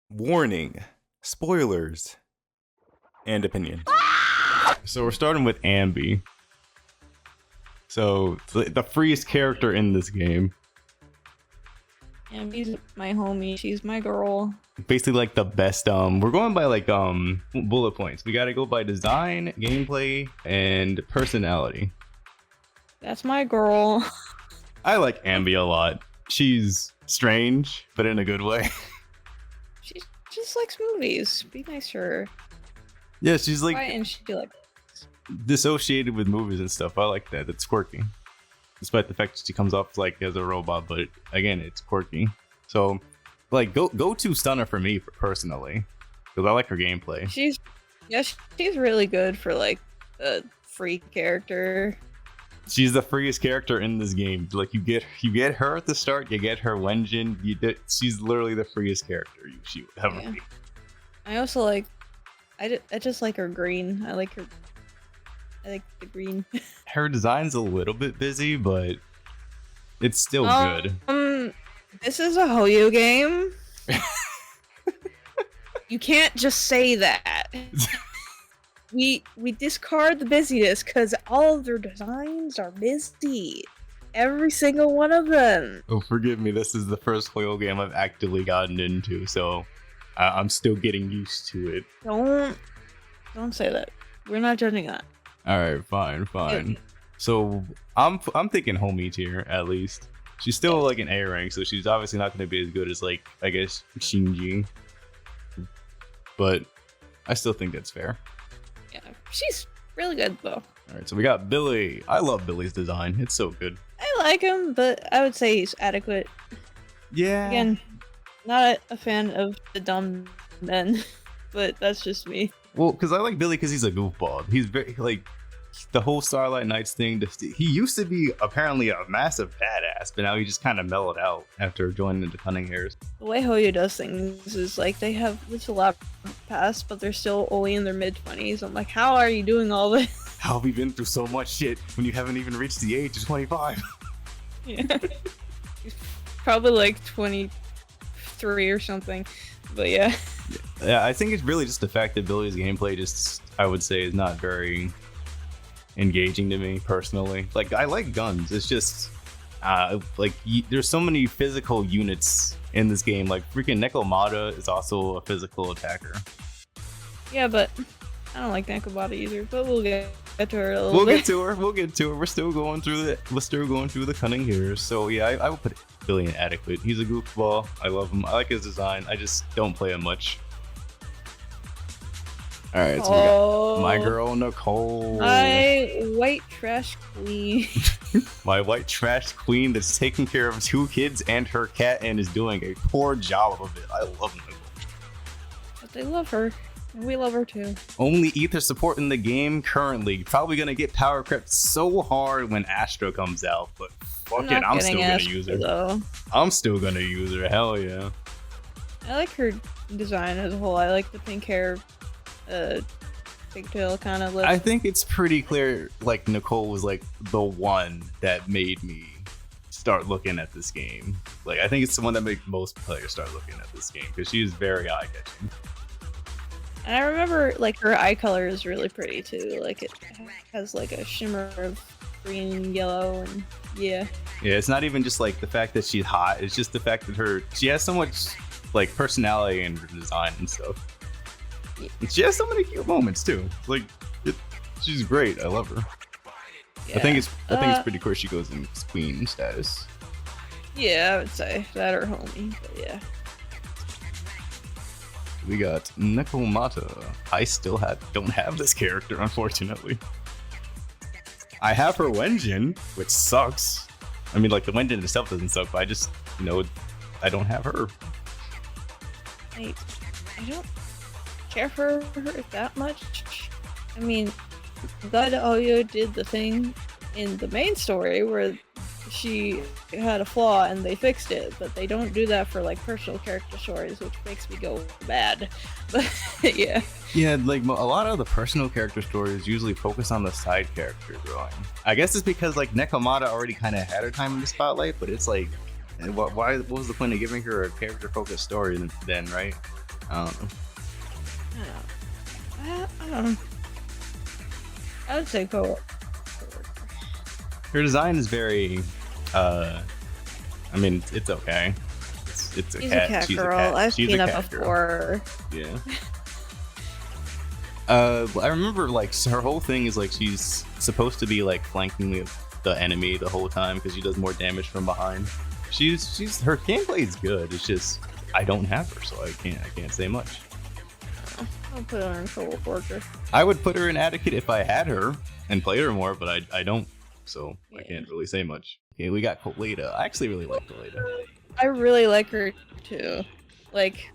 Warning, spoilers, and opinion. So we're starting with Ambi. So the freest character in this game. Ambi's my homie. She's my girl. Basically like the best. We're going by like bullet points. We gotta go by design, gameplay, and personality. That's my girl. I like Ambi a lot. She's strange, but in a good way. She just likes movies. Be nice to her. Yeah, she's like Why and she like dissociated with movies and stuff. I like that. It's quirky. Despite the fact that she comes off like as a robot, but again, it's quirky. So, like, go to stunner for me personally, because I like her gameplay. she's really good for like a free character. She's the freest character in this game. Like you get her at the start, you get her Wenjin. She's literally the freest character she would ever be. I also like. I just like her green. I like the green. Her design's a little bit busy, but it's still good. This is a Hoyo game. You can't just say that. We discard the busyness because all of their designs are busy. Every single one of them. Oh, forgive me. This is the first Hoyo game I've actively gotten into, so I'm still getting used to it. Don't say that. We're not judging that. All right, fine. So I'm thinking homie tier at least. She's still like an A rank, so she's obviously not going to be as good as like I guess Qingyi, but I still think that's fair. Yeah, she's really good though. All right, so we got Billy. I love Billy's design. It's so good. I like him, but I would say he's adequate. Yeah. Again, not a fan of the dumb men, but that's just me. Well, because I like Billy because he's a goofball. He's very like the whole Starlight Nights thing. He used to be apparently a massive badass, but now he just kind of mellowed out after joining the Cunning Hairs. The way Hoyo does things is like they have this a lot past, but they're still only in their mid-20s. I'm like, how are you doing all this? How have you been through so much shit when you haven't even reached the age of 25? Yeah. He's probably like 23 or something, but yeah. Yeah, I think it's really just the fact that Billy's gameplay just, I would say, is not very engaging to me personally. Like, I like guns. It's just, there's so many physical units in this game. Like, freaking Nekomata is also a physical attacker. Yeah, but I don't like Nekomata either, but we'll get to her a little We'll bit. get to her. We're still going through the Cunning Hairs. So, yeah, I will put Billy in adequate. He's a goofball. I love him. I like his design. I just don't play him much. All right, so we got my girl Nicole, my white trash queen. my white trash queen that's taking care of 2 kids and her cat and is doing a poor job of it. I love Nicole. But they love her. And we love her too. Only ether support in the game currently. Probably gonna get power crept so hard when Astra comes out, but fuck it, I'm still gonna use her. Though. I'm still gonna use her. Hell yeah. I like her design as a whole. I like the pink hair. Pigtail kind of look. I think it's pretty clear like Nicole was like the one that made me start looking at this game. Like I think it's the one that made most players start looking at this game because she is very eye-catching. And I remember like her eye color is really pretty too. Like it has like a shimmer of green and yellow and yeah. Yeah, it's not even just like the fact that she's hot, it's just the fact that she has so much like personality in her design and stuff. She has so many cute moments too. Like, she's great. I love her. Yeah. I think it's pretty cool she goes in queen status. Yeah, I would say that or homie, but yeah. We got Nekomata. I still don't have this character, unfortunately. I have her Wenjin, which sucks. I mean, like the Wenjin itself doesn't suck, but I just, I don't have her. I don't care for her that much. I mean, glad Oyo did the thing in the main story where she had a flaw and they fixed it, but they don't do that for like personal character stories, which makes me go bad. But yeah. Yeah, like a lot of the personal character stories usually focus on the side character growing. I guess it's because like Nekomata already kind of had her time in the spotlight, but it's like, what was the point of giving her a character focused story then, right? I don't know. I don't know. I would say co-worker. Her design is very, I mean, it's okay. It's a She's cat. a cat She's girl. a cat. I've She's seen a it cat girl. before. Yeah. I remember like her whole thing is like she's supposed to be like flanking the enemy the whole time because she does more damage from behind. She's her gameplay is good. It's just I don't have her, so I can't say much. I'll put her in co-worker. I would put her in Advocate if I had her and played her more, but I don't, so I Yeah. can't really say much. Okay, we got Koleda. I actually really like Koleda. I really like her too. Like,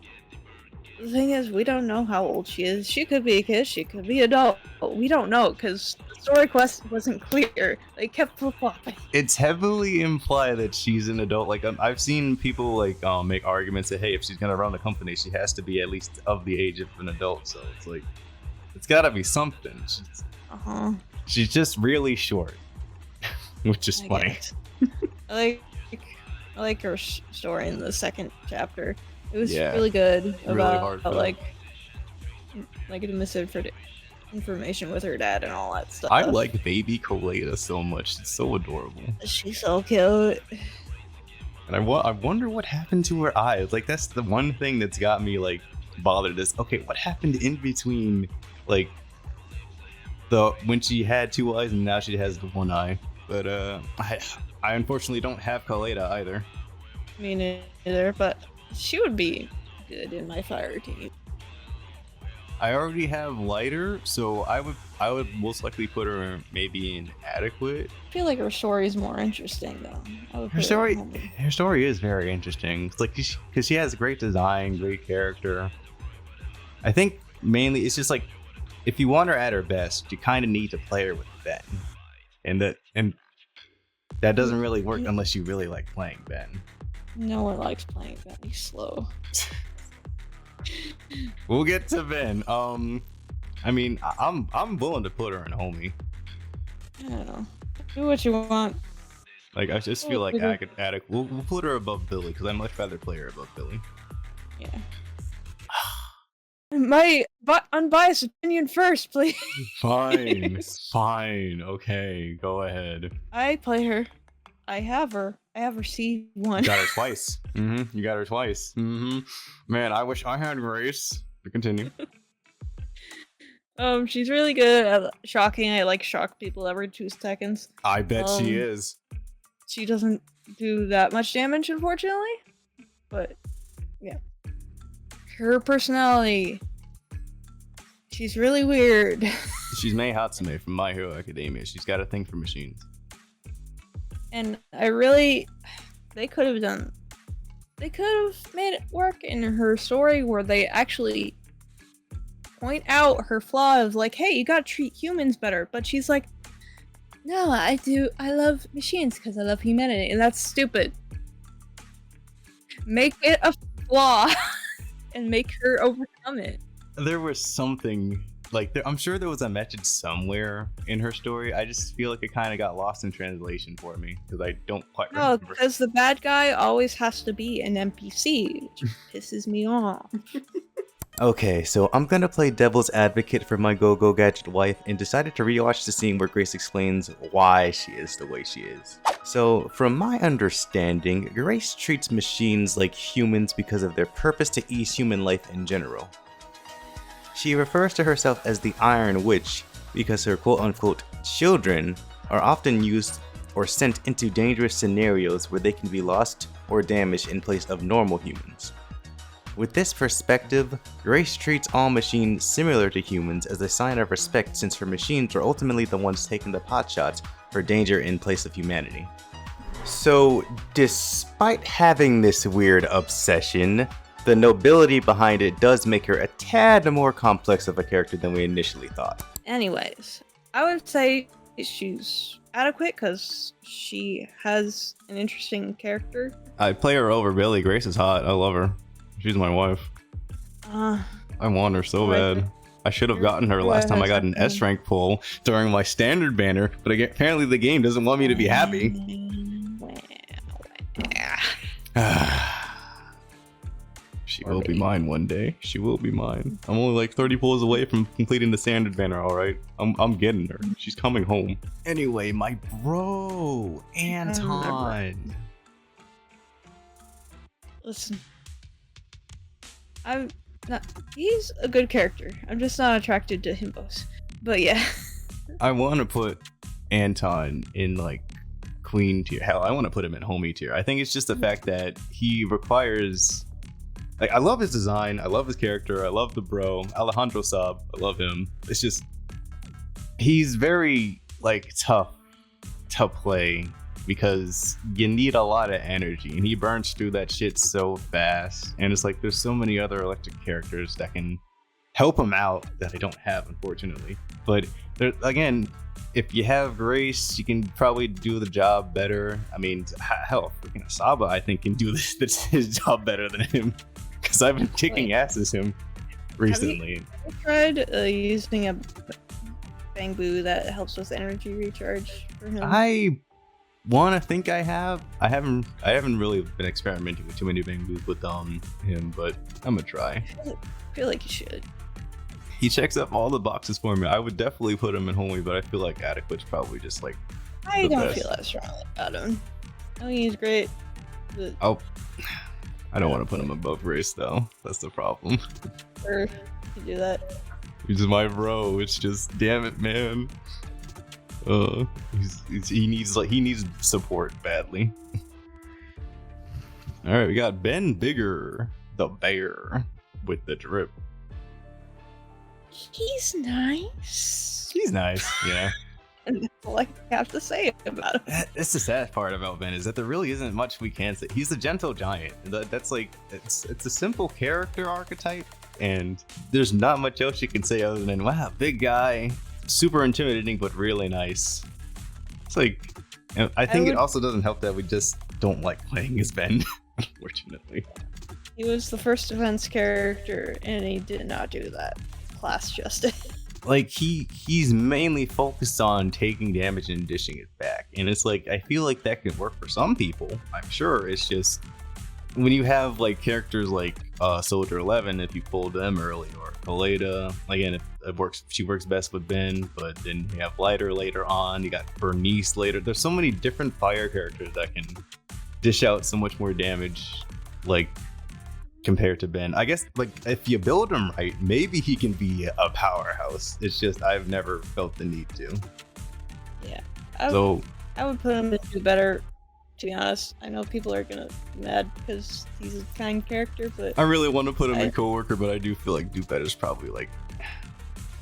the thing is, we don't know how old she is. She could be a kid, she could be adult. But we don't know because story quest wasn't clear. They kept flip-flopping. It's heavily implied that she's an adult. Like I've seen people like make arguments that hey, if she's gonna run the company, she has to be at least of the age of an adult. So it's like it's gotta be something. She's just really short, which is I funny. guess. I like her story in the second chapter. It was Yeah. really good Really about heartfelt. like misinformation with her dad and all that stuff. I like baby Koleda so much. It's so adorable. She's so cute. And I wonder what happened to her eyes. Like that's the one thing that's got me like bothered. Is okay, what happened in between like when she had two eyes and now she has the one eye. But I unfortunately don't have Koleda either. Me neither, but she would be good in my fire team. I already have Lighter, so I would most likely put her maybe in Adequate. I feel like her story is more interesting though. I would Her put story, her in her story is very interesting. It's like because she has great design, great character. I think mainly it's just like if you want her at her best, you kind of need to play her with Ben, and that doesn't really work unless you really like playing Ben. No one likes playing that. He's slow. We'll get to Ben. I mean, I'm willing to put her in Homie. I don't know. Do what you want. Like I just feel like Mhm. Adequate. We'll put her above Billy because I'd much rather play her above Billy. Yeah. My unbiased opinion first, please. Fine, fine. Okay, go ahead. I play her. I have her. I have her You C1. got her twice. You got her twice. Man, I wish I had Grace. To continue. She's really good at shocking. I like shock people every 2 seconds. I bet she is. She doesn't do that much damage, unfortunately. But yeah. Her personality. She's really weird. She's Mei Hatsume from My Hero Academia. She's got a thing for machines. And they could have made it work in her story where they actually point out her flaws, like, hey, you gotta treat humans better. But she's like, no, I love machines because I love humanity, and that's stupid. Make it a flaw and make her overcome it. There was something like I'm sure there was a message somewhere in her story. I just feel like it kind of got lost in translation for me because I don't quite No, remember. because the bad guy always has to be an NPC, which pisses me off. Okay, so I'm gonna play devil's advocate for my Go-Go Gadget wife and decided to rewatch the scene where Grace explains why she is the way she is. So, from my understanding, Grace treats machines like humans because of their purpose to ease human life in general. She refers to herself as the Iron Witch because her quote-unquote children are often used or sent into dangerous scenarios where they can be lost or damaged in place of normal humans. With this perspective, Grace treats all machines similar to humans as a sign of respect since her machines are ultimately the ones taking the potshot for danger in place of humanity. So, despite having this weird obsession, the nobility behind it does make her a tad more complex of a character than we initially thought. Anyways, I would say she's adequate because she has an interesting character. I play her over Billy. Grace is hot. I love her. She's my wife. I want her so bad. I should have gotten her last time I got an S rank pull during my standard banner, but apparently the game doesn't want me to be happy. She Or will be maybe. mine one day. She will be mine. I'm only like 30 pulls away from completing the standard banner, alright? I'm getting her. She's coming home. Anyway, my bro, Anton. Listen, I'm not. He's a good character. I'm just not attracted to himbos. But yeah. I want to put Anton in like queen tier. Hell, I want to put him in homie tier. I think it's just the fact that he requires. Like, I love his design. I love his character. I love the bro. Alejandro Saab. I love him. It's just, he's very, like, tough to play because you need a lot of energy and he burns through that shit so fast. And it's like, there's so many other electric characters that can help him out that I don't have, unfortunately. But, there, again, if you have Grace, you can probably do the job better. I mean, hell, freaking Asaba, I think, can do his job better than him. Because I've been kicking asses him recently. Have you tried using a bamboo that helps with energy recharge for him? I want to think I have. I haven't really been experimenting with too many bamboos with him, but I'm gonna try. I feel like you should. He checks up all the boxes for me. I would definitely put him in homie, but I feel like Adequate's probably just like I the don't best. feel that strongly about him. I think he's great. But I don't want to put him above Grace though. That's the problem. sure, you can do that. He's my bro. It's just, damn it, man. He needs support badly. All right, we got Ben Bigger, the bear with the drip. He's nice. He's nice, yeah. And that's all I have to say about him. That's the sad part about Ben, is that there really isn't much we can say. He's a gentle giant. That's like, it's a simple character archetype, and there's not much else you can say other than, wow, big guy, super intimidating, but really nice. It's like, I think it also doesn't help that we just don't like playing as Ben, unfortunately. He was the first defense character, and he did not do that class justice. Like, he's mainly focused on taking damage and dishing it back, and it's like, I feel like that can work for some people, I'm sure. It's just when you have like characters like Soldier 11, if you pulled them early, or Koleda, again, she works best with Ben, but then you have Lighter later on, you got Burnice later. There's so many different fire characters that can dish out so much more damage, like, compared to Ben. I guess, like, if you build him right, maybe he can be a powerhouse. It's just, I've never felt the need to. Yeah. I would put him into better, to be honest. I know people are gonna be mad because he's a kind character, but I really want to put him in Coworker, but I do feel like Do Better is probably, like,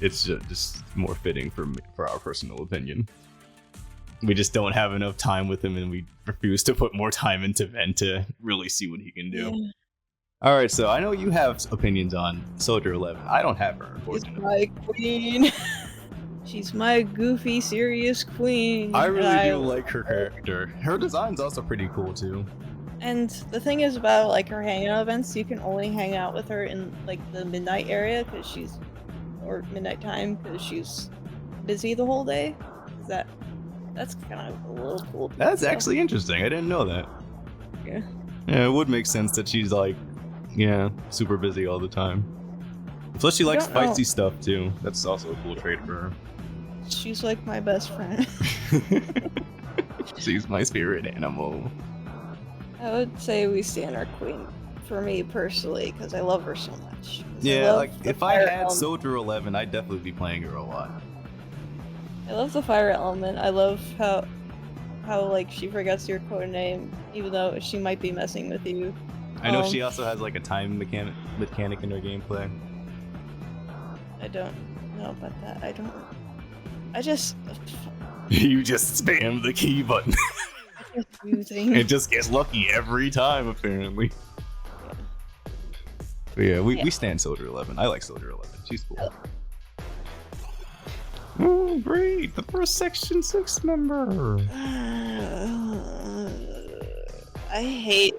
it's just more fitting for me, for our personal opinion. We just don't have enough time with him, and we refuse to put more time into Ben to really see what he can do. yeah. All right, so I know you have opinions on Soldier 11. I don't have her, She's unfortunately. my queen. She's my goofy, serious queen. I really and do like her character. Her design's also pretty cool too. And the thing is about like her hangout events, you can only hang out with her in like the midnight area or midnight time because she's busy the whole day. That's kind of a little cool. That's actually interesting. I didn't know that. Yeah. Yeah, it would make sense that she's like, yeah, super busy all the time. Plus, she likes don't know. feisty stuff too. That's also a cool trait for her. She's like my best friend. She's my spirit animal. I would say we stand our queen for me personally because I love her so much. 'Cause Yeah, love like the if I fire had element. Soldier 11, I'd definitely be playing her a lot. I love the fire element. I love how like she forgets your code name even though she might be messing with you. I know she also has like a time mechanic in her gameplay. I don't know about that. I just You just spam the key button. do things. It just gets lucky every time, apparently. But yeah, we stand Soldier 11. I like Soldier 11. She's cool. Oh, great! The first Section 6 member! I hate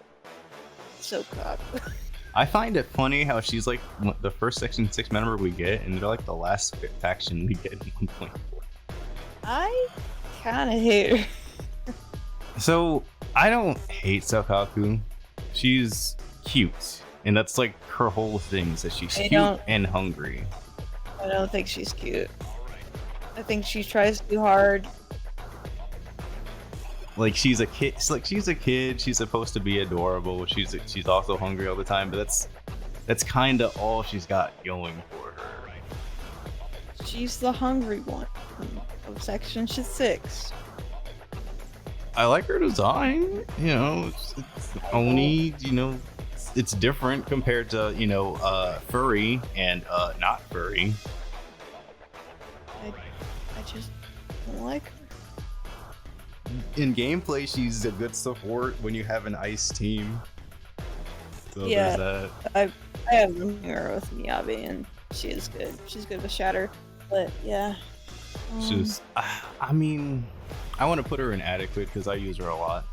Soukaku. I find it funny how she's like the first Section 6 member we get, and they're like the last faction we get in 1.4. I kind of hate her. So, I don't hate Soukaku. She's cute. And that's like her whole thing, is that she's I cute don't- and hungry. I don't think she's cute. I think she tries too hard. Like she's a kid. She's a kid. She's supposed to be adorable. She's also hungry all the time. But that's kind of all she's got going for her. She's the hungry one of Section 6. I like her design. You know, it's Oni. You know, it's different compared to furry and not furry. I just don't like her. In gameplay, she's a good support when you have an ice team. So Yeah. there's that. I have her with Miyabi, and she is good. She's good with Shatter, but yeah. Just, I mean, I want to put her in adequate because I use her a lot.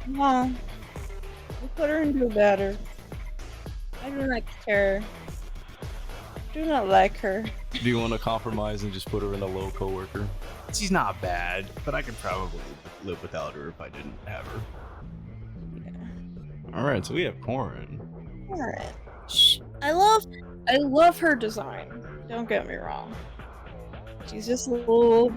No, we'll put her into better. I do not care. Do not like her. Do you want to compromise and just put her in a low coworker? She's not bad, but I could probably live without her if I didn't have her. Yeah. All right, so we have Corin. Alright. I love her design. Don't get me wrong. She's just a little,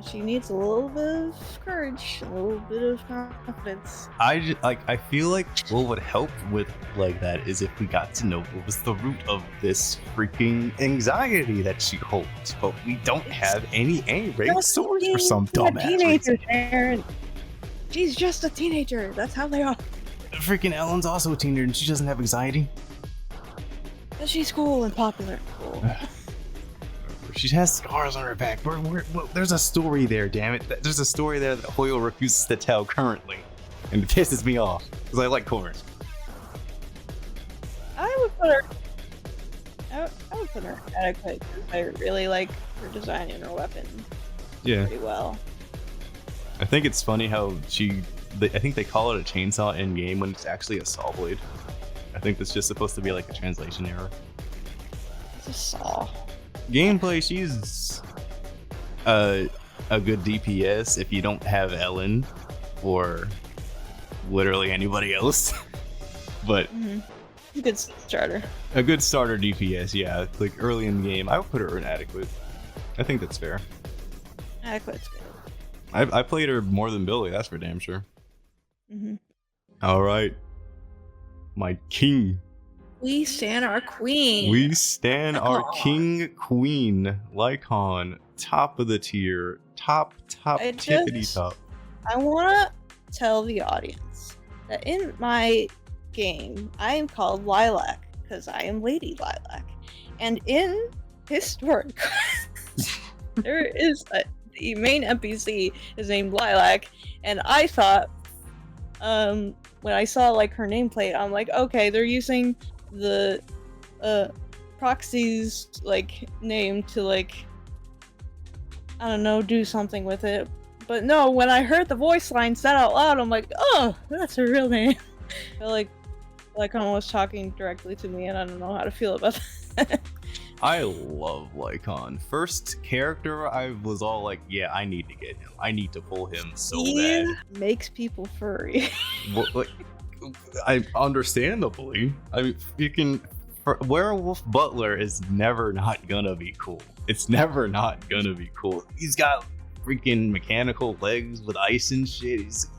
she needs a little bit of courage, a little bit of confidence. I feel like what would help with like that is if we got to know what was the root of this freaking anxiety that she holds, but we don't have any A-rated stories for some dumbass teenager, Aaron. She's just a teenager. That's how they are. Freaking Ellen's also a teenager and she doesn't have anxiety. But she's cool and popular. Cool. She has scars on her back. There's a story there, damn it. There's a story there that Hoyle refuses to tell currently. And it pisses me off. Because I like Corin. I would put her. I would put her adequate because I really like her design and her weapon Yeah. pretty well. I think it's funny how I think they call it a chainsaw in game when it's actually a saw blade. I think that's just supposed to be like a translation error. It's a saw. Gameplay, she's a good DPS if you don't have Ellen or literally anybody else. But Good starter. a good starter DPS, yeah. Like early in the game, I would put her inadequate. I think that's fair. Adequate's good. I played her more than Billy, that's for damn sure. Mm-hmm. All right, my king. We stand our queen. We stand our Lycaon. king queen, Lycaon, top of the tier, top tippity top. I want to tell the audience that in my game, I am called Lilac because I am Lady Lilac. And in Historic, there is the main NPC is named Lilac, and I thought, when I saw like her nameplate, I'm like, okay, they're using the proxy's like name to like, I don't know, do something with it. But no, when I heard the voice line said out loud, I'm like, oh, that's her real name. I feel like Lycaon was talking directly to me, and I don't know how to feel about that. I love Lycaon. First character, I was all like, yeah, I need to get him. I need to pull him so He bad. makes people furry. Well, like, I understandably. I mean, you can. Werewolf Butler is never not gonna be cool. It's never not gonna be cool. He's got freaking mechanical legs with ice and shit. He's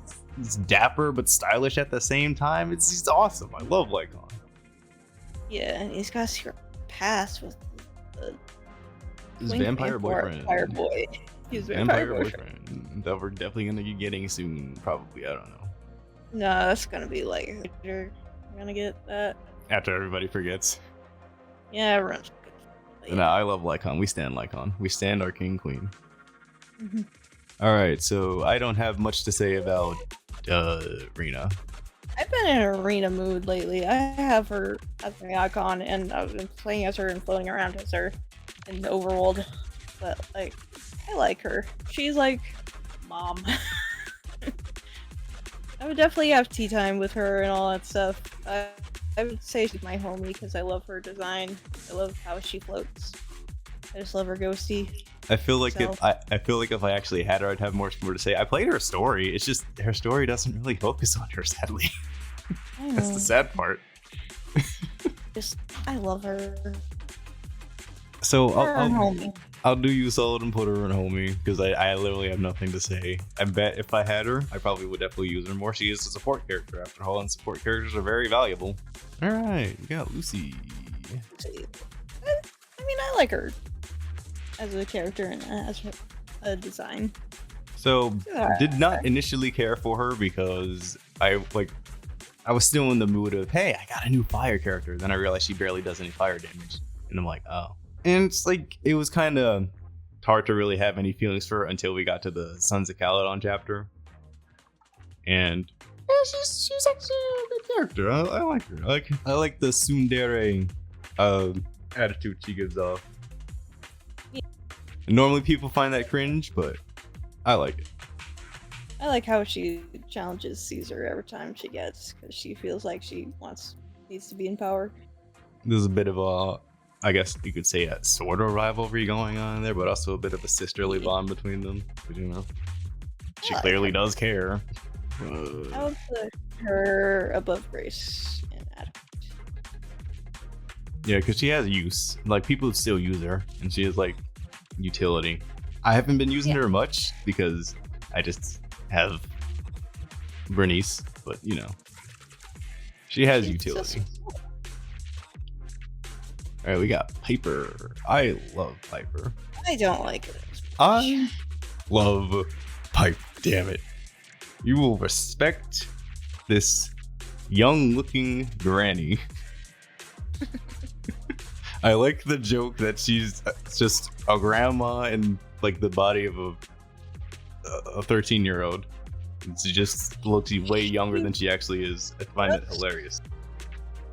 dapper but stylish at the same time. He's awesome. I love Lycaon. Yeah, and he's got a secret past with His Wink vampire Vampire boyfriend. boy. He's Vampire boyfriend that we're definitely gonna be getting soon. Probably, I don't know. No, that's gonna be like we're gonna get that. After everybody forgets. Yeah, everyone's No, I love Lycaon. We stand Lycaon. We stand our king queen. Mhm. All right, so I don't have much to say about Rina. I've been in an arena mood lately. I have her as my icon, and I've been playing as her and floating around as her in the overworld. But like, I like her. She's like mom. I would definitely have tea time with her and all that stuff. I would say she's my homie because I love her design. I love how she floats. I just love her ghosty. I feel like So- if I actually had her, I'd have more to say. I played her story. It's just her story doesn't really focus on her, sadly. I That's know. the sad part. I love her. So Her homie. I'll do you a solid and put her in homie because I literally have nothing to say. I bet if I had her, I probably would definitely use her more. She is a support character after all, and support characters are very valuable. All right, we got Lucy. I mean, I like her as a character and as a design. So did not initially care for her because I was still in the mood of, hey, I got a new fire character. Then I realized she barely does any fire damage, and I'm like, oh. And it's like it was kind of hard to really have any feelings for her until we got to the Sons of Caledon chapter. And yeah, she's actually a good character. I like her. I like the tsundere attitude she gives off. Yeah. Normally people find that cringe, but I like it. I like how she challenges Caesar every time she gets, because she feels like she needs to be in power. There's a bit of a, I guess you could say, a sort of rivalry going on there, but also a bit of a sisterly bond between them. But you know, she clearly does care. I would put her above Grace in attitude. Yeah, because she has use. Like, people still use her, and she is like utility. I haven't been using her much because I just have Burnice, but you know, she has utility. All right, we got Piper. I love Piper. I don't like it. I love Piper. Damn it. You will respect this young-looking granny. I like the joke that she's just a grandma in like the body of a 13-year-old. She just looks way younger than she actually is. I find it hilarious.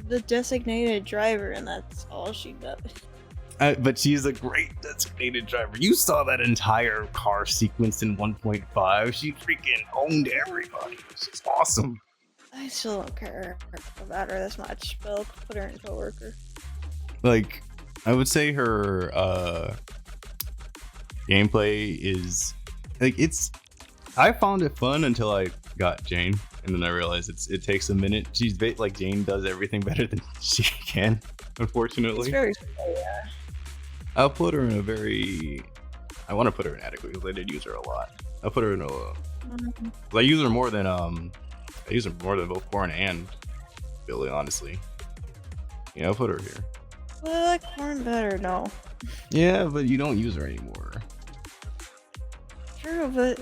The designated driver, and that's all she does. But she's a great designated driver. You saw that entire car sequence in 1.5. She freaking owned everybody. It's just awesome. I still don't care about her this much, but I'll put her in coworker. Like, I would say her gameplay is like I found it fun until I got Jane, and then I realized it takes a minute. She's like Jane does everything better than she can, unfortunately. It's very slow, yeah. I'll put her in a very. I want to put her in adequate because I did use her a lot. I'll put her in a. I use her more than both Corin and Billy, honestly. Yeah, I'll put her here. Well, I like Corin better, no. Yeah, but you don't use her anymore. True, but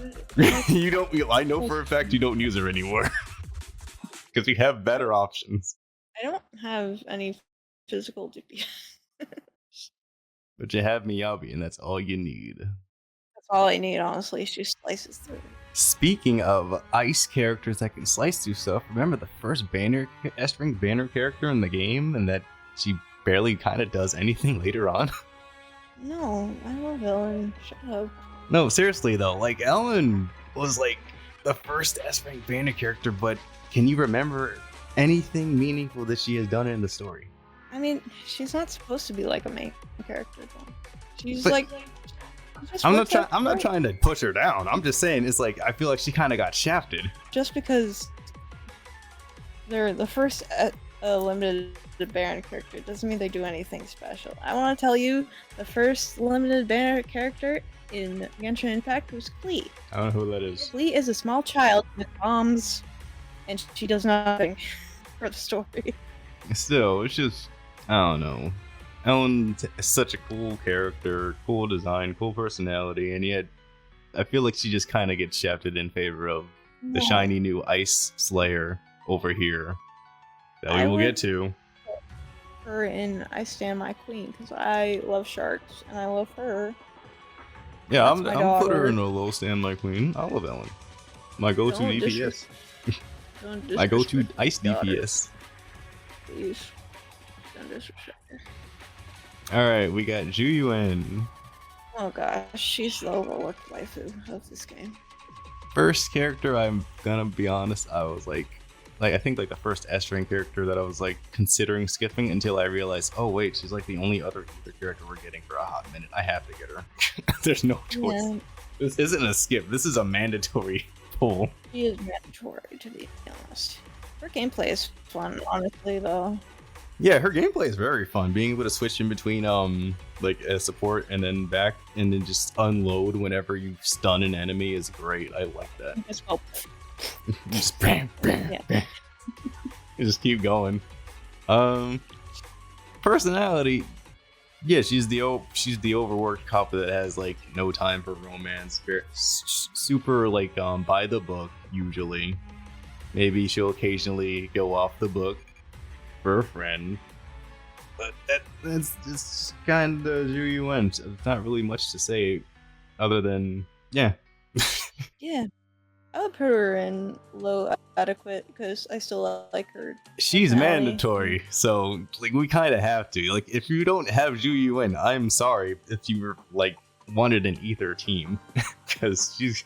You don't. I know for a fact you don't use her anymore because we have better options. I don't have any physical DPS. But you have Miyabi, and that's all you need. That's all I need, honestly. She slices through. Speaking of ice characters that can slice through stuff, remember the first S-Ring banner character in the game, and that she barely kind of does anything later on? No, I love Ellen. Shut up. No, seriously though, like Ellen was like the first S-Ring banner character, but can you remember anything meaningful that she has done in the story? I mean, she's not supposed to be like a main character, though. She's But- like. I'm not trying to push her down. I'm just saying it's like I feel like she kind of got shafted. Just because they're the first limited banner character doesn't mean they do anything special. I want to tell you, the first limited banner character in Genshin Impact was Klee. I don't know who that is. Klee is a small child with bombs, and she does nothing for the story. Still, it's just I don't know. Ellen is such a cool character, cool design, cool personality, and yet I feel like she just kind of gets shafted in favor of the shiny new Ice Slayer over here that we will get to. Her and I Stand My Queen because I love sharks and I love her. Yeah, That's I'm my put her daughter. in a low stand my queen. I love Ellen. My go-to Don't DPS. Don't My go-to disrespect ice my daughter, DPS. Please. Don't disrespect her. Alright, we got Zhu Yuan. Oh gosh, she's the overlooked waifu of this game. First character, I'm gonna be honest, I was like I think like the first S-Ring character that I was like considering skipping until I realized, oh wait, she's like the only other character we're getting for a hot minute. I have to get her. There's no choice. Yeah, This isn't a skip. This is a mandatory pull. she is mandatory to be honest. Her gameplay is fun, honestly, though. Yeah, her gameplay is very fun. Being able to switch in between like a support and then back and then just unload whenever you stun an enemy is great. I like that. Just go. Just bam, bam, Yeah. bam. You just keep going. Personality. Yeah, she's the overworked cop that has like no time for romance. Super like by the book usually. Maybe she'll occasionally go off the book for a friend. But that's just kind of Zhu Yuan. There's not really much to say other than yeah. Yeah. I would put her in low adequate because I still like her. She's personality. mandatory, so like we kind of have to. Like if you don't have Zhu Yuan, I'm sorry if you were like wanted an ether team because she's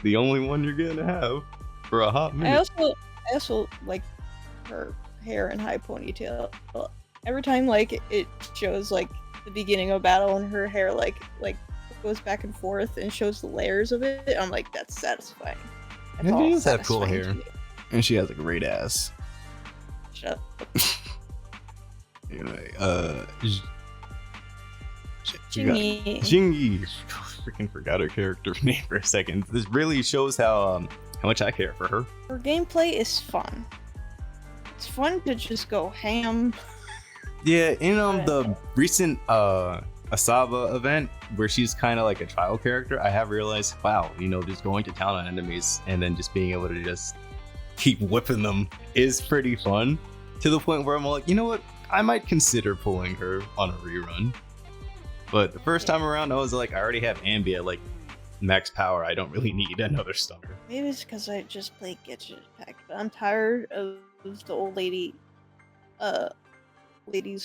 the only one you're gonna have for a hot minute. I also like her hair and high ponytail. Every time like it shows like the beginning of a battle and her hair like goes back and forth and shows the layers of it, I'm like, that's satisfying. And she does have cool Satisfying hair, to me. and she has a great ass. Shut up. Anyway, Qingyi. freaking forgot her character name for a second. This really shows how much I care for her. Her gameplay is fun. It's fun to just go ham. Yeah, in the recent Asaba event where she's kind of like a trial character, I have realized, wow, just going to town on enemies and then just being able to just keep whipping them is pretty fun. To the point where I'm like, you know what? I might consider pulling her on a rerun. But the first time around, I was like, I already have Ambi at like max power. I don't really need another stunner. Maybe it's because I just play Gadget Pack, but I'm tired of the old ladies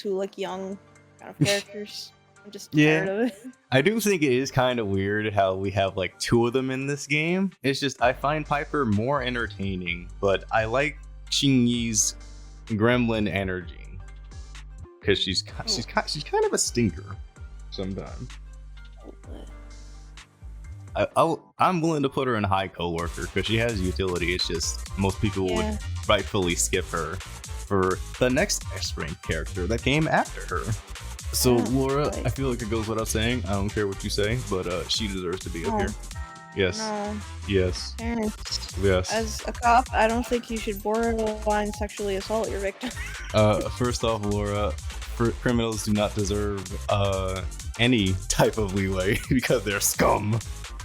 who look young kind of characters. I'm just tired of it. I do think it is kind of weird how we have like two of them in this game. It's just I find Piper more entertaining, but I like Qingyi's gremlin energy because she's kind of a stinker sometimes. I'm willing to put her in high coworker because she has utility. It's just most people would rightfully skip her for the next S-rank character that came after her. So Laura, I feel like it goes without saying. I don't care what you say, but she deserves to be up here. Yes. No. Yes. Terrence, Yes. as a cop, I don't think you should borderline sexually assault your victim. First off, Laura, criminals do not deserve any type of leeway because they're scum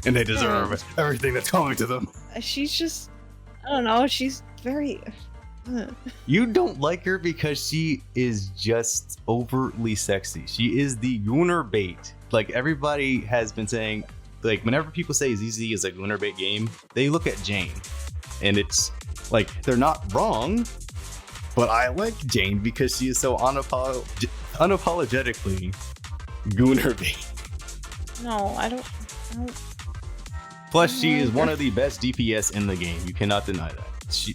and they deserve everything that's coming to them. She's just, I don't know, she's very... You don't like her because she is just overtly sexy. She is the Gunner bait. Like everybody has been saying, like whenever people say ZZ is a Gunner bait game, they look at Jane. And it's like, they're not wrong, but I like Jane because she is so unapologetically Gunner bait. No, I don't... Plus, she is one of the best DPS in the game. You cannot deny that.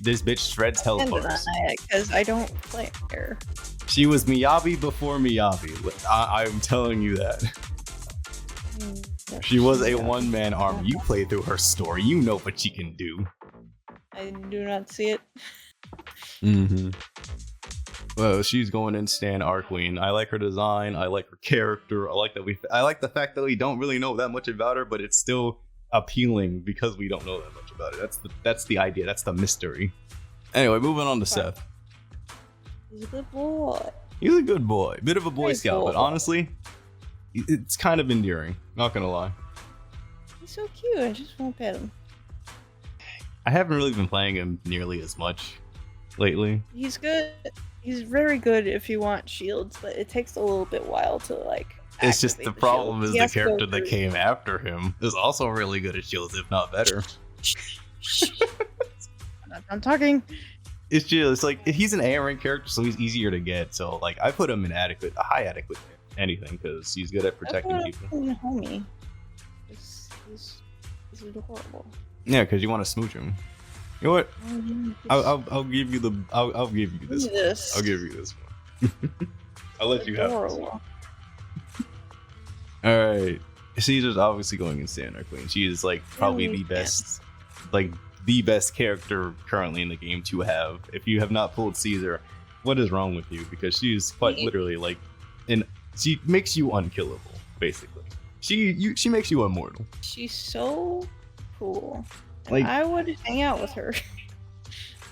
This bitch shreds health bars. Because I don't play her. She was Miyabi before Miyabi. I'm telling you that. She was a one-man army. You play through her story. You know what she can do. I do not see it. Mm-hmm. Well, she's going in Stan Arqueen. I like her design. I like her character. I like the fact that we don't really know that much about her, but it's still appealing because we don't know that much about it. That's the idea. That's the mystery. Anyway, moving on to Seth. He's a good boy. He's a good boy. Bit of a boy scout, cool. but honestly, it's kind of endearing. Not gonna lie. He's so cute. I just won't pet him. I haven't really been playing him nearly as much lately. He's good. He's very good if you want shields, but it takes a little bit while to like. It's just the problem is the character that through. came after him is also really good at shields, if not better. I'm talking. It's just like he's an A rank character, so he's easier to get. So like I put him in a high adequate anything because he's good at protecting people. Homie. He's adorable. Yeah, because you want to smooch him. You know what? I'll give you I'll give you this. I'll give you this one. I'll let you have this one. All right, Caesar's obviously going in Santa Queen. She is like probably the best character currently in the game to have. If you have not pulled Caesar, what is wrong with you? Because she's quite literally like, she makes you unkillable, basically. She makes you immortal. She's so cool. And Like, I would hang out with her.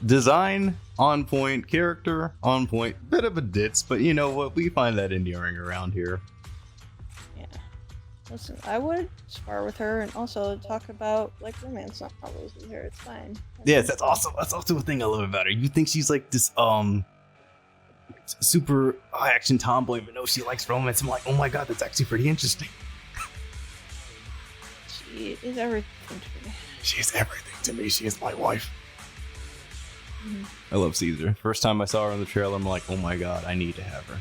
design on point, character on point, bit of a ditz, but you know what? We find that endearing around here. Yeah. Listen, I would spar with her and also talk about like romance novels with her. It's fine. Yes, that's also a thing I love about her. You think she's like this super action tomboy, but no, she likes romance. I'm like, oh my god, that's actually pretty interesting. She is everything to me. She is everything to me. She is my wife. Mhm. I love Caesar. First time I saw her in the trailer, I'm like, oh my god, I need to have her.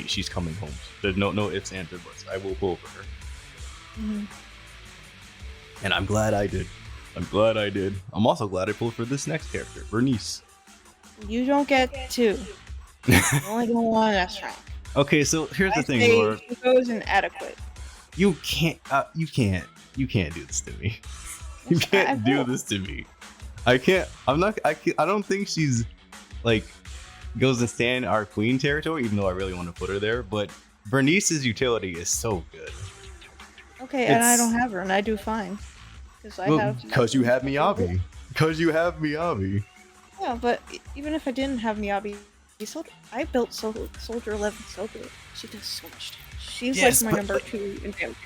She's coming home. There's no ifs, ands, or buts. I will pull for her. Mhm. And I'm glad I did. I'm also glad I pulled for this next character, Burnice. You don't get two. You only get one S rank. Okay, so here's the thing, say Laura. Hugo is inadequate. You can't do this to me. You can't do this to me. I don't think she's like goes to stand our queen territory, even though I really want to put her there. But Burnice's utility is so good. Okay, and I don't have her, and I do fine. Because you have Miyabi. Because you have Miyabi. Yeah, but even if I didn't have Miyabi, I built Soldier 11 so good. She does so much damage. She's Yes, like my but, number 2 in damage.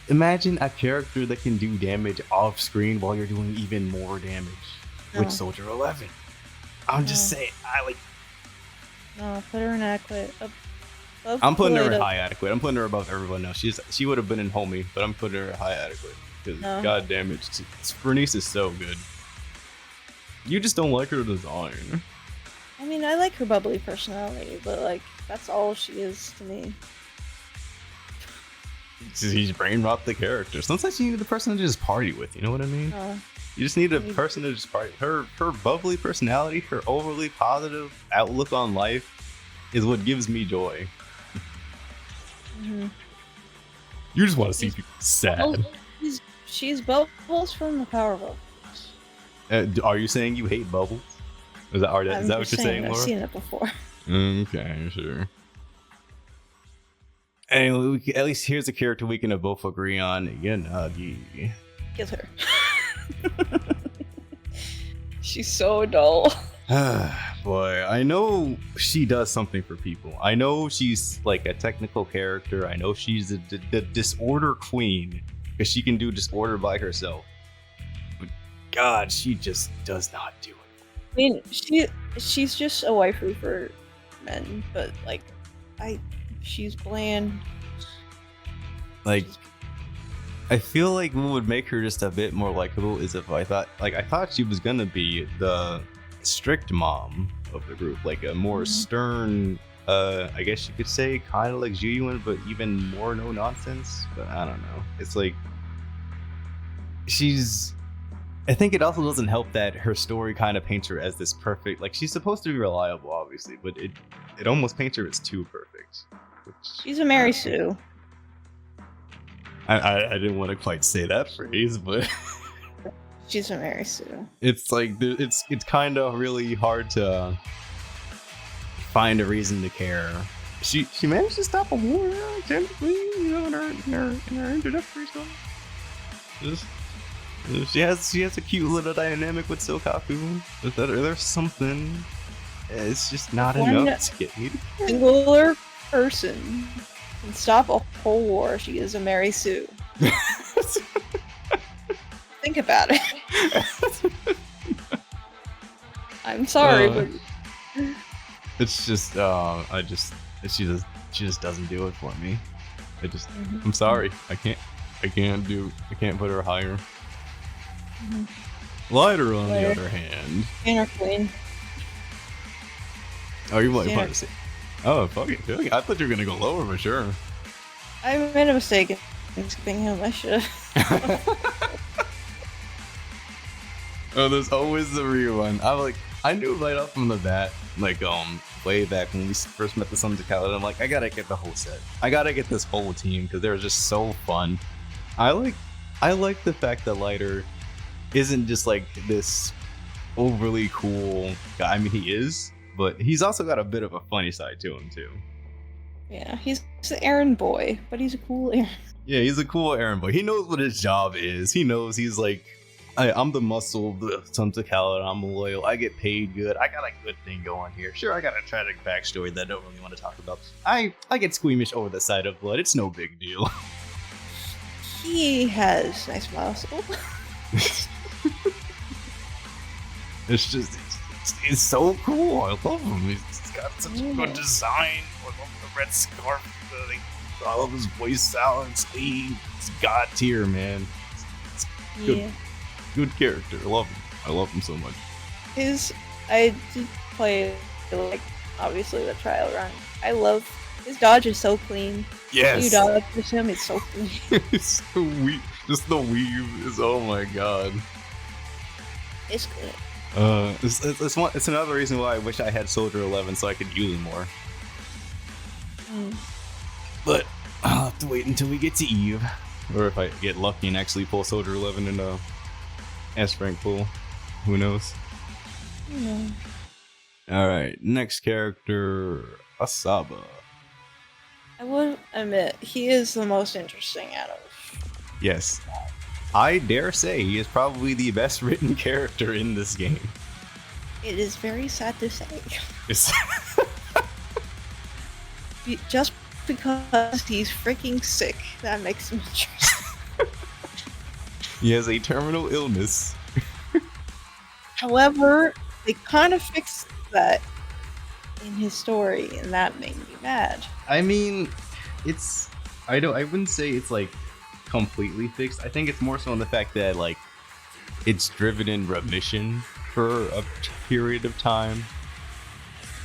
Imagine a character that can do damage off screen while you're doing even more damage with Soldier 11. I'm just saying, No, put her in adequate. I'm putting her in high adequate. I'm putting her above everyone else. She would have been in homie, but I'm putting her high adequate because god damn it, Burnice is so good. You just don't like her design. I mean, I like her bubbly personality, but like that's all she is to me. He's brain rot the character. Sometimes you need the person to just party with. You know what I mean? You just need a person to just party. Her bubbly personality, her overly positive outlook on life, is what gives me joy. Mm-hmm. You just want to see people sad. She's Bubbles from the Powerpuff. Are you saying you hate Bubbles? Is that what you're saying, Laura? I've seen it before. Okay, sure. Anyway, at least here's a character we can both agree on. Yanagi. Kill her. She's so dull. Boy, I know she does something for people. I know she's like a technical character. I know she's the disorder queen because she can do disorder by herself. But God, she just does not do it. I mean, she's just a waifu for men, but like, she's bland. Like, I feel like what would make her just a bit more likable is if I thought she was gonna be the strict mom of the group, like a more stern, I guess you could say, kind of like Zhu Yuan, but even more no nonsense. But I don't know. It's like I think it also doesn't help that her story kind of paints her as this perfect, like she's supposed to be reliable, obviously, but it almost paints her as too perfect. She's a Mary Sue. I didn't want to quite say that phrase, but she's a Mary Sue. It's like it's kind of really hard to find a reason to care. She managed to stop a war, technically, you know, in her introductory story. She has a cute little dynamic with Soukaku. There's something. It's just not enough to get me. Singular person can stop a whole war. She is a Mary Sue. Think about it. I'm sorry, but it's just she just doesn't do it for me. I'm sorry. I can't put her higher. Lighter on the other hand. Inner queen. Oh, you want to say? Oh, fuck it. I thought you were gonna go lower for sure. I made a mistake in skipping him. I should have. Oh, there's always the rewind. I knew right off from the bat, like way back when we first met the Sons of Khaled. I'm like, I gotta get the whole set. I gotta get this whole team because they're just so fun. I like the fact that Lighter isn't just like this overly cool guy. I mean, he is, but he's also got a bit of a funny side to him too. Yeah, he's an errand boy, but he's a cool errand. Yeah, he's a cool errand boy. He knows what his job is. He knows he's like, I'm the muscle of the Sons of Khaled. I'm loyal. I get paid good. I got a good thing going here. Sure, I got a tragic backstory that I don't really want to talk about. I get squeamish over the sight of blood. It's no big deal. He has nice muscle. It's just, it's so cool. I love him. He's got such a good design. I love the red scarf. I love his voice sound and sleeve. It's god tier, man. It's good, Yeah. good character. I love him. I love him so much. I did play, like, obviously the trial run. I love his dodge is so clean. Yes. You dodge with him, it's so clean. It's so weave. Just the weave is, oh my god. It's good. It's another reason why I wish I had Soldier 11 so I could use him more. But I'll have to wait until we get to Eve. Or if I get lucky and actually pull Soldier 11 in a S-rank pool. Who knows? Alright, next character, Asaba. I will admit, he is the most interesting out of. Yes. I dare say he is probably the best written character in this game. It is very sad to say. It's Just because he's freaking sick, that makes him interesting. he has a terminal illness. However, they kind of fixed that in his story, and that made me mad. I mean, I wouldn't say it's like completely fixed. I think it's more so on the fact that like it's driven in remission for a period of time.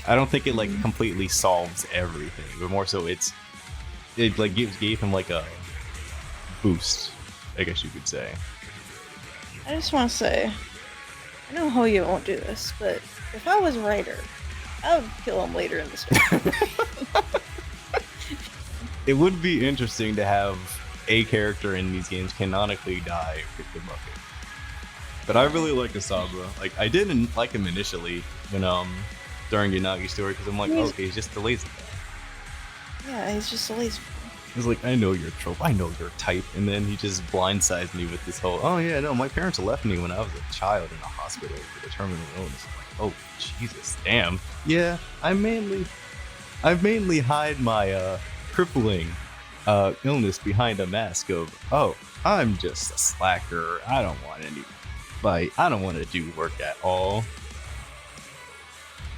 I don't think it like completely solves everything, but more so it like gave him like a boost, I guess you could say. I just want to say, I know Hoyo won't do this, but if I was a writer, I would kill him later in the story. It would be interesting to have a character in these games canonically die with the bucket. But I really like Asaba. Like, I didn't like him initially when during Yanagi's story because I'm like, okay, he's just the lazy guy. Yeah, he's just a lazy. He's like, I know your trope, I know your type, and then he just blindsides me with this whole, oh yeah, no, my parents left me when I was a child in a hospital with a terminal illness. I'm like, oh Jesus, damn. Yeah, I mainly hide my crippling illness behind a mask of, oh, I'm just a slacker. I don't want any fight. I don't want to do work at all.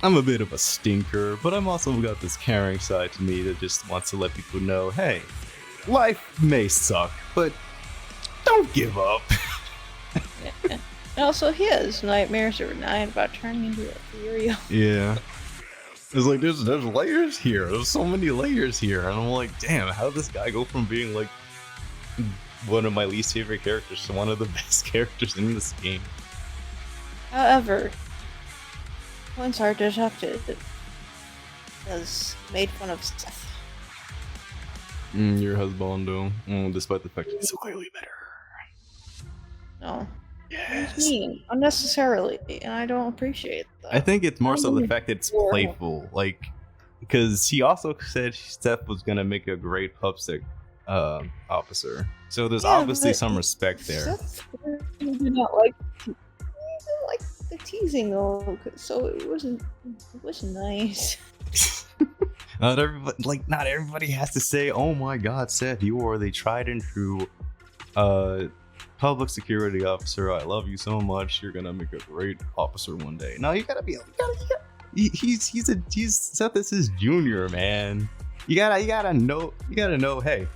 I'm a bit of a stinker, but I'm also got this caring side to me that just wants to let people know, hey, life may suck, but don't give up. Yeah. And also, he has nightmares every night about turning into a Furio. Yeah. It's like, there's layers here. There's so many layers here. And I'm like, damn, how did this guy go from being like one of my least favorite characters to one of the best characters in this game? However, once our detective has made fun of Seth. Your husband, though, despite the fact he's so clearly better. No. Yes. He's mean, unnecessarily, and I don't appreciate that. I think it's more so the fact that it's playful, like, because he also said Seth was gonna make a great pupstick officer, so there's obviously some respect there. Seth did not like the teasing though, so it wasn't nice. Not everybody has to say, "Oh my God, Seth, you are the tried and true public security officer. I love you so much. You're gonna make a great officer one day." No, Seth is his junior, man. You gotta know. Hey,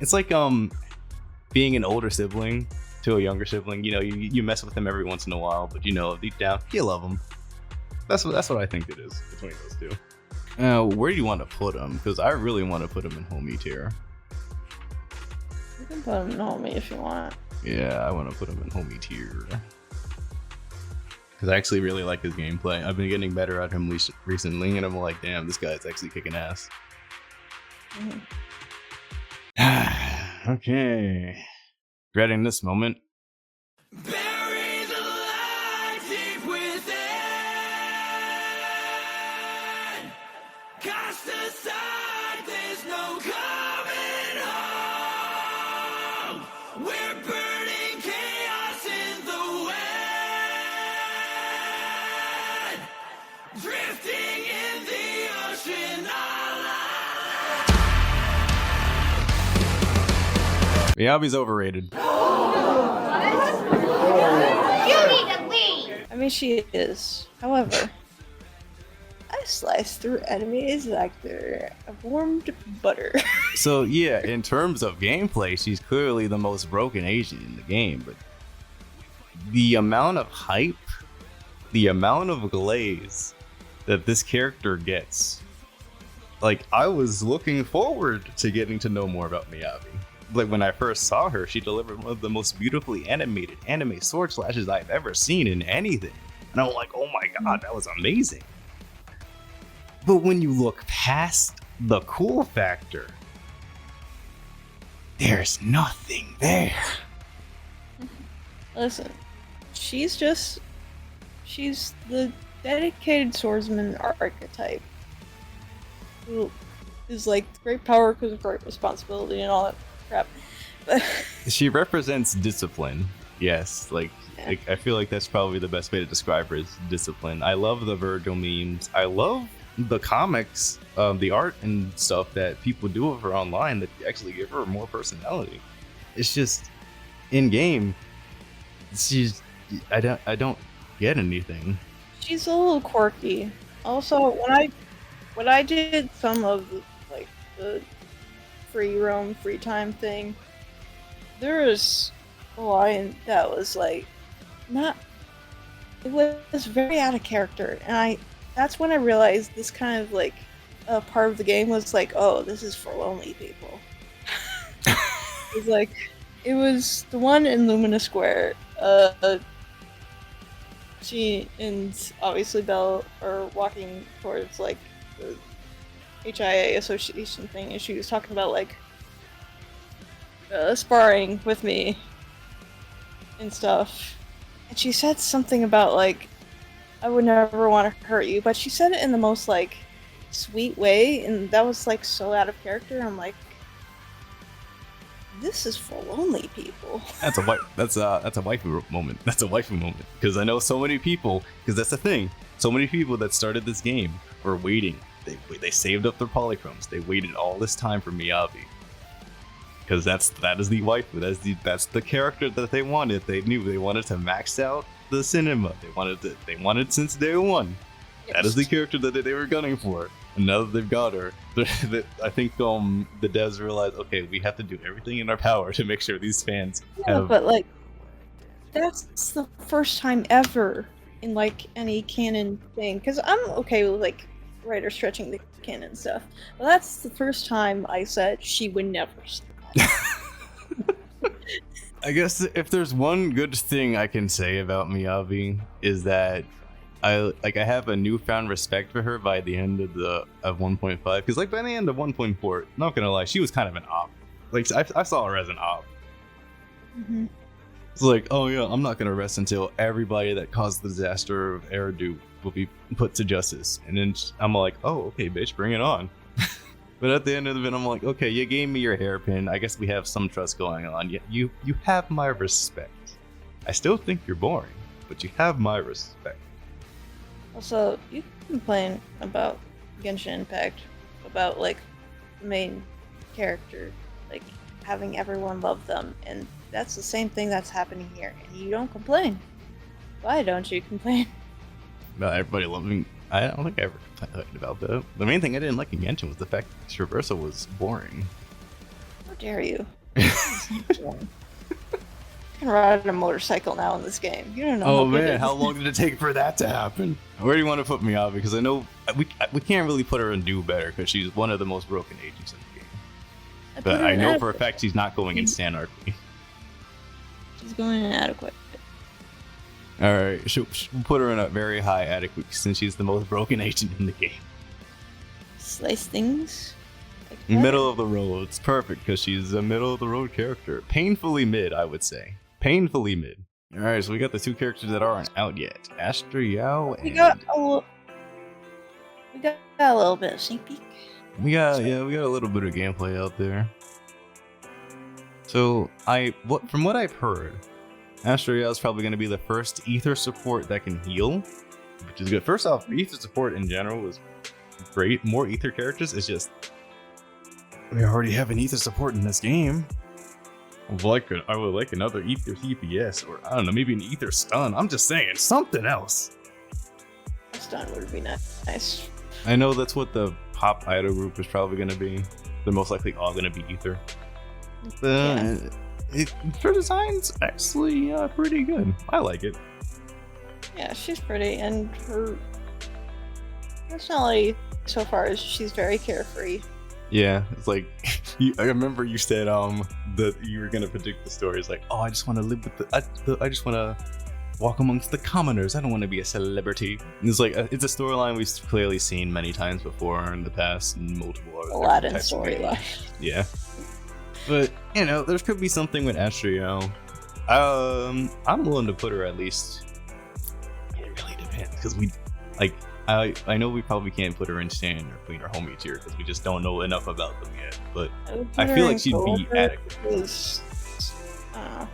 it's like being an older sibling to a younger sibling. You know, you mess with them every once in a while, but you know deep down you love them. That's what I think it is between those two. Where do you want to put him? Because I really want to put him in homie tier. You can put him in homie if you want. Yeah, I want to put him in homie tier. Because I actually really like his gameplay. I've been getting better at him recently, and I'm like, damn, this guy's actually kicking ass. Okay. Dreading this moment. Miyabi's overrated. You need to leave! I mean, she is. However, I slice through enemies like they're warmed butter. So yeah, in terms of gameplay, she's clearly the most broken Asian in the game, but the amount of hype, the amount of glaze that this character gets, like, I was looking forward to getting to know more about Miyabi. Like, when I first saw her, she delivered one of the most beautifully animated anime sword slashes I've ever seen in anything. And I'm like, oh my god, that was amazing. But when you look past the cool factor, there's nothing there. Listen, she's the dedicated swordsman archetype who is like great power because of great responsibility and all that crap. But She represents discipline. Yes, like I feel like that's probably the best way to describe her, is discipline. I love the Virgil memes. I love the comics, the art and stuff that people do of her online that actually give her more personality. It's just in game, I don't get anything. she's a little quirky. Also, when I did some of the free time thing, there was a line that was like not. It was very out of character, and that's when I realized this kind of like part of the game was like, oh, this is for lonely people. It was the one in Lumina Square. She and obviously Belle are walking towards like the HIA association thing, and she was talking about like sparring with me and stuff. And she said something about like, I would never want to hurt you, but she said it in the most like sweet way, and that was like so out of character. I'm like, this is for lonely people. That's a waifu moment. That's a waifu moment, because I know so many people. Because that's the thing. So many people that started this game were waiting. They saved up their polychromes. They waited all this time for Miyabi. Because that is the waifu. That's the character that they wanted. They knew they wanted to max out the cinema. They wanted since day one. Yes. That is the character that they were gunning for. And now that they've got her, I think the devs realized, okay, we have to do everything in our power to make sure these fans Yeah, but like, that's the first time ever in like any canon thing. Because I'm okay with like writer stretching the canon stuff, but that's the first time I said she would never stop. I guess if there's one good thing I can say about Miyabi is that I have a newfound respect for her by the end of 1.5, because like by the end of 1.4, not gonna lie, she was kind of an op. Like I saw her as an op. Mm-hmm. It's like, oh yeah, I'm not gonna rest until everybody that caused the disaster of Eridu will be put to justice. And then I'm like, oh okay, bitch, bring it on. But at the end of it, I'm like, okay, you gave me your hairpin. I guess we have some trust going on. You have my respect. I still think you're boring, but you have my respect. Also, you complain about Genshin Impact, about like the main character, like having everyone love them, and that's the same thing that's happening here, and you don't complain. Why don't you complain? About everybody loving. I don't think I ever complained about that. The main thing I didn't like in Genshin was the fact that traversal was boring. How dare you? You can ride a motorcycle now in this game. You don't know. Oh how good it man, is. how long did it take for that to happen? Where do you want to put Miyabi? Because I know we can't really put her in do better because she's one of the most broken agents in the game. put But her I in know for a adequate. fact she's not going in Sanarchy. She's going inadequate. Alright, she'll put her in a very high adequate since she's the most broken agent in the game. Slice things. Like that. Middle of the road. It's perfect because she's a middle of the road character. Painfully mid, I would say. Painfully mid. Alright, so we got the two characters that aren't out yet. Astra Yao and... We got a little bit of sneak peek. We got a little bit of gameplay out there. So from what I've heard, Astra Yao is probably going to be the first ether support that can heal, which is good. First off, ether support in general is great. More ether characters. It's just we already have an ether support in this game. I would like another Ether CPS, or I don't know, maybe an Ether Stun. I'm just saying, something else. A stun would be nice. I know that's what the pop idol group is probably going to be. They're most likely all going to be Ether. Her design's actually pretty good. I like it. Yeah, she's pretty, and her personality so far is she's very carefree. Yeah, it's like I remember you said that you were gonna predict the story. It's like, oh, I just want to live with I just want to walk amongst the commoners. I don't want to be a celebrity. And it's like it's a storyline we've clearly seen many times before in the past and multiple other Aladdin storyline. Yeah, but you know, there could be something with Astrio. I'm willing to put her at least. It really depends because we like. I know we probably can't put her in Stan or Queen or Homie tier because we just don't know enough about them yet. But I feel like she'd be adequate. I'll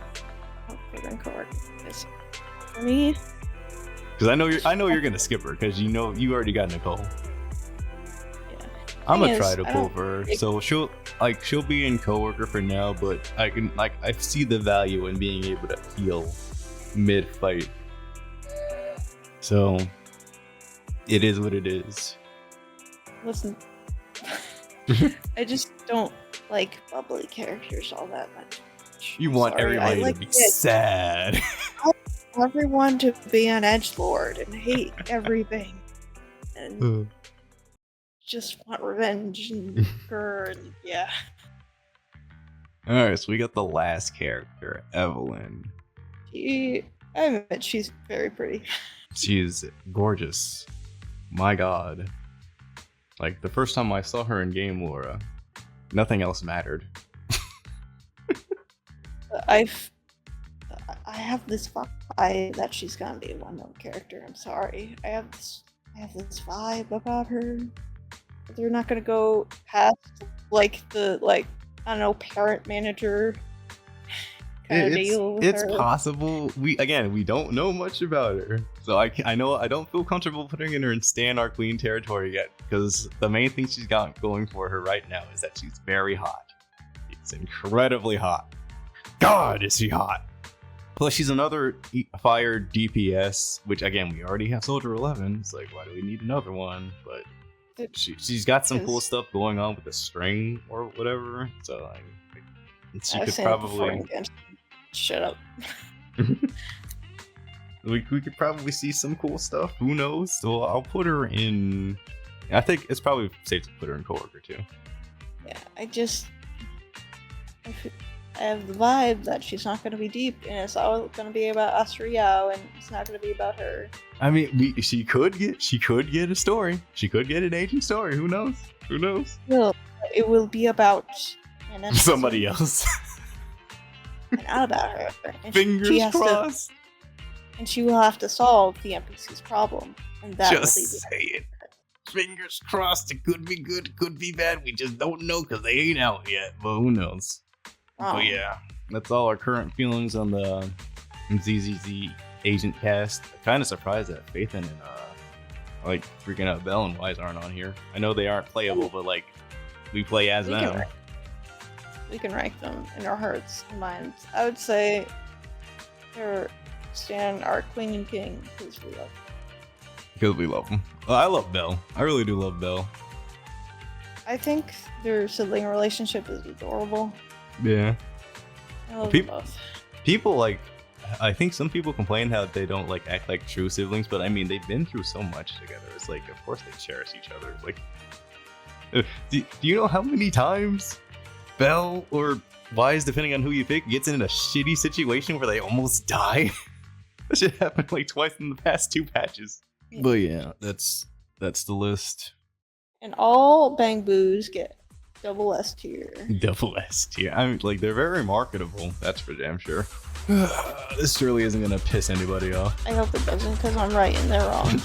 put her in coworker. For me, because I know you're gonna skip her because you know you already got Nicole. Yeah. I'm gonna try to pull for her, so she'll be in coworker for now. But I see the value in being able to heal mid fight. So. It is what it is. Listen, I just don't like bubbly characters all that much. You want everybody to be sad. I want everyone to be an edgelord and hate everything. And just want revenge and yeah. Alright, so we got the last character, Evelyn. I admit she's very pretty. She's gorgeous. My god. Like, the first time I saw her in game, Laura, nothing else mattered. I have this vibe that she's gonna be a well-known character. I'm sorry. I have this vibe about her. They're not gonna go past I don't know, parent manager kind of deal with it's her. possible. We don't know much about her, so I know I don't feel comfortable putting her in Stan or Queen territory yet, because the main thing she's got going for her right now is that she's very hot. It's incredibly hot. God, is she hot! Plus, she's another fire DPS, which again we already have Soldier 11. It's like, why do we need another one? But she's got some cool stuff going on with the string or whatever. So she could probably. Shut up. we could probably see some cool stuff. Who knows? So I'll put her in. I think it's probably safe to put her in coworker too. Yeah, I have the vibe that she's not going to be deep, and it's all going to be about Asriel, and it's not going to be about her. I mean, she could get a story. She could get an aging story. Who knows? Well, it will be about somebody else. Not about her. And Fingers crossed. And she will have to solve the NPC's problem, and that just will be say it. Fingers crossed. It could be good. It could be bad. We just don't know because they ain't out yet. But who knows? But yeah, that's all our current feelings on the ZZZ agent cast. I'm kind of surprised that Faithin and freaking out Bell and Wise aren't on here. I know they aren't playable, but we play as them. We can rank them in our hearts and minds. I would say they're Stan, our Queen and King, because we love them. Because we love them. Well, I love Belle. I really do love Belle. I think their sibling relationship is adorable. Yeah. I love them both. People I think some people complain how they don't act like true siblings, but I mean they've been through so much together. It's of course they cherish each other. Do you know how many times Belle or Wise, depending on who you pick, gets in a shitty situation where they almost die? That shit happened twice in the past 2 patches. Yeah. But yeah, that's the list. And all Bang Boos get double S tier. Double S tier. I mean, they're very marketable. That's for damn sure. This surely isn't gonna piss anybody off. I hope it doesn't, because I'm right and they're wrong.